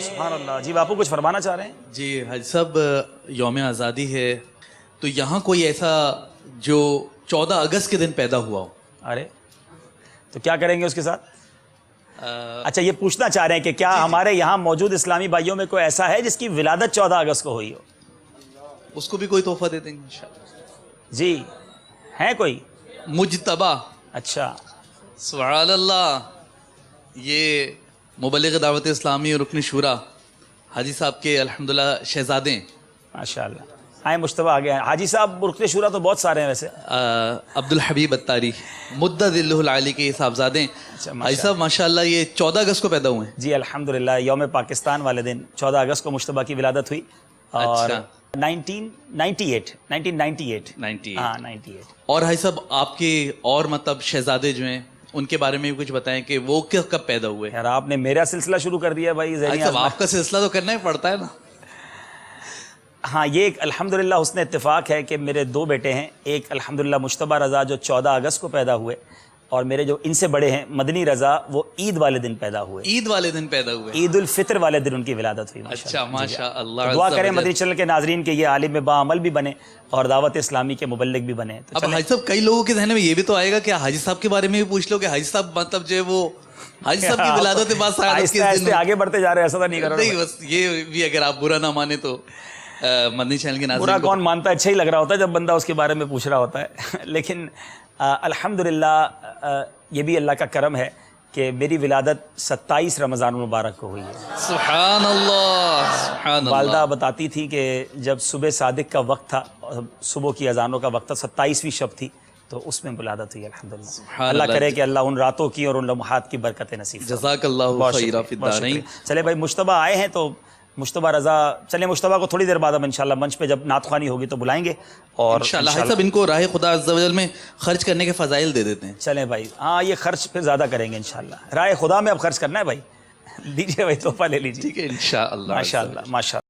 سبحان اللہ. جی باپو کچھ فرمانا چاہ رہے ہیں؟ جی حاجی صاحب، یوم آزادی ہے تو یہاں کوئی ایسا جو 14 اگست کے دن پیدا ہوا ہو؟ ارے تو کیا کریں گے اس کے ساتھ؟ اچھا یہ پوچھنا چاہ رہے ہیں کہ کیا ہمارے یہاں موجود اسلامی بھائیوں میں کوئی ایسا ہے جس کی ولادت 14 اگست کو ہوئی ہو؟ اس کو بھی کوئی تحفہ دے دیں گے انشاءاللہ. جی ہیں کوئی؟ مجتبہ. اچھا سبحان اللہ. یہ مبلغ دعوت اسلامی اور رکن شورا حاجی صاحب کے الحمدللہ شہزادے ہیں. ماشاء اللہ. آئے مشتبہ آ گئے ہیں. حاجی صاحب رکن شورا تو بہت سارے ہیں ویسے. عبد الحبیب اتاری مدد اللہ العالی کے صاحبزادے ہیں. حاجی صاحب ماشاءاللہ یہ 14 اگست کو پیدا ہوئے ہیں. جی الحمدللہ. یوم پاکستان والے دن 14 اگست کو مشتبہ کی ولادت ہوئی اور 1998 ہاں 98. اور حاجی صاحب آپ کے اور مطلب شہزادے جو ہیں ان کے بارے میں بھی کچھ بتائیں کہ وہ کب پیدا ہوئے؟ یار آپ نے میرا سلسلہ شروع کر دیا بھائی. حاجی صاحب آپ کا سلسلہ تو کرنا ہی پڑتا ہے نا. ہاں یہ ایک الحمدللہ حسن اتفاق ہے کہ میرے دو بیٹے ہیں. ایک الحمدللہ مجتبہ رضا جو 14 اگست کو پیدا ہوئے، اور میرے جو ان سے بڑے ہیں مدنی رضا وہ عید والے دن پیدا ہوئے. عید والے دن پیدا ہوئے؟ عید الفطر والے دن ان کی ولادت ہوئی. اچھا ماشاء اللہ. دعا کریں مدنی چینل کے ناظرین کے یہ عالم باعمل بھی بنے اور دعوت اسلامی کے مبلغ بھی بنے. اب حاجی صاحب کئی لوگوں کے ذہن میں یہ بھی تو آئے گا کہ حاجی صاحب کے بارے میں بھی پوچھ لو کہ حاجی صاحب مطلب جو ہے وہ حاجی صاحب کی ولادت بعد آہستہ آگے بڑھتے جا رہے ہیں. ایسا تو نہیں کر رہا. نہیں بس یہ بھی اگر آپ برا نہ مانے تو مدنی چینل کے ناظرین برا کون مانتا ہے؟ اچھا ہی لگ رہا ہوتا ہے جب بندہ اس کے بارے میں پوچھ رہا ہوتا ہے. لیکن الحمدللہ یہ بھی اللہ کا کرم ہے کہ میری ولادت 27 رمضان المبارک کو ہوئی ہے. سبحان اللہ سبحان اللہ. والدہ بتاتی تھی کہ جب صبح صادق کا وقت تھا، صبح کی اذانوں کا وقت تھا، 27ویں شب تھی، تو اس میں ولادت ہوئی الحمدللہ. اللہ کرے کہ اللہ ان راتوں کی اور ان لمحات کی برکت نصیب فرمائے. جزاک اللہ خیرا فی الدارین. چلے بھائی مشتبہ آئے ہیں تو مشتبہ رضا، چلیں مشتبہ کو تھوڑی دیر بعد ہم انشاءاللہ منچ پہ جب نعت خوانی ہوگی تو بلائیں گے اور انشاءاللہ. حاجی صاحب ان کو راہ خدا عز و جل میں خرچ کرنے کے فضائل دے دیتے ہیں. چلیں بھائی. ہاں یہ خرچ پھر زیادہ کریں گے انشاءاللہ. راہ خدا میں اب خرچ کرنا ہے بھائی. لیجیے بھائی تحفہ لے لیجیے. ٹھیک ہے انشاءاللہ. ماشاءاللہ ماشاءاللہ.